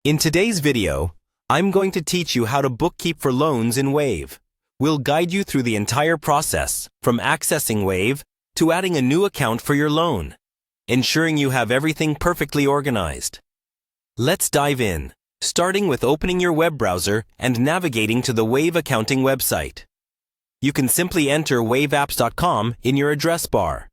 In today's video, I'm going to teach you how to bookkeep for loans in Wave. We'll guide you through the entire process, from accessing Wave to adding a new account for your loan, ensuring you have everything perfectly organized. Let's dive in, starting with opening your web browser and navigating to the Wave accounting website. You can simply enter waveapps.com in your address bar.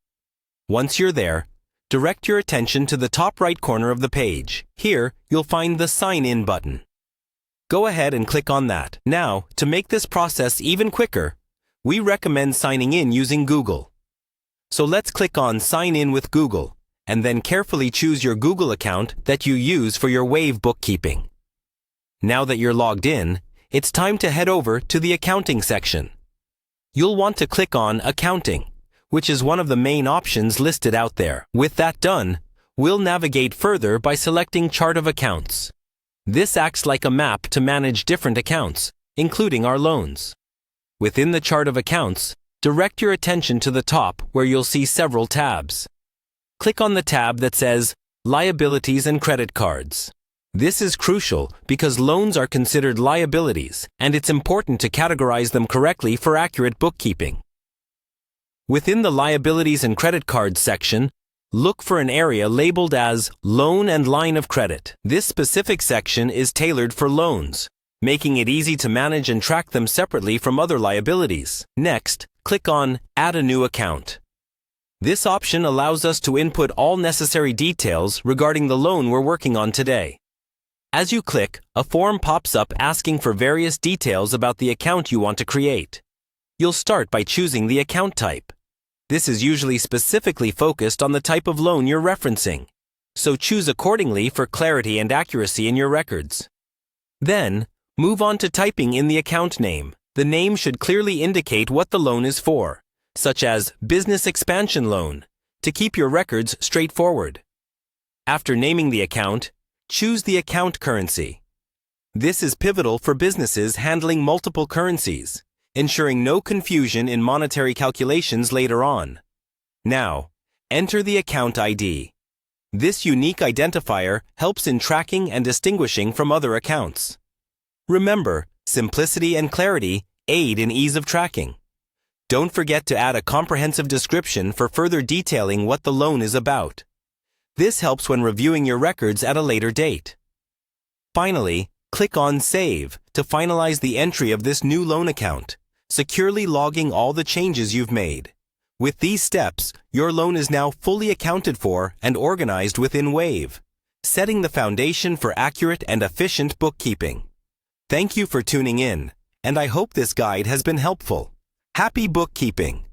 Once you're there, direct your attention to the top right corner of the page. Here, you'll find the Sign In button. Go ahead and click on that. Now, to make this process even quicker, we recommend signing in using Google. So let's click on Sign In with Google, and then carefully choose your Google account that you use for your Wave bookkeeping. Now that you're logged in, it's time to head over to the Accounting section. You'll want to click on Accounting, which is one of the main options listed out there. With that done, we'll navigate further by selecting Chart of Accounts. This acts like a map to manage different accounts, including our loans. Within the Chart of Accounts, direct your attention to the top where you'll see several tabs. Click on the tab that says Liabilities and Credit Cards. This is crucial because loans are considered liabilities, and it's important to categorize them correctly for accurate bookkeeping. Within the Liabilities and Credit Cards section, look for an area labeled as Loan and Line of Credit. This specific section is tailored for loans, making it easy to manage and track them separately from other liabilities. Next, click on Add a New Account. This option allows us to input all necessary details regarding the loan we're working on today. As you click, a form pops up asking for various details about the account you want to create. You'll start by choosing the account type. This is usually specifically focused on the type of loan you're referencing, so choose accordingly for clarity and accuracy in your records. Then, move on to typing in the account name. The name should clearly indicate what the loan is for, such as Business Expansion Loan, to keep your records straightforward. After naming the account, choose the account currency. This is pivotal for businesses handling multiple currencies, ensuring no confusion in monetary calculations later on. Now, enter the account ID. This unique identifier helps in tracking and distinguishing from other accounts. Remember, simplicity and clarity aid in ease of tracking. Don't forget to add a comprehensive description for further detailing what the loan is about. This helps when reviewing your records at a later date. Finally, click on Save to finalize the entry of this new loan account, securely logging all the changes you've made. With these steps, your loan is now fully accounted for and organized within Wave, setting the foundation for accurate and efficient bookkeeping. Thank you for tuning in, and I hope this guide has been helpful. Happy bookkeeping!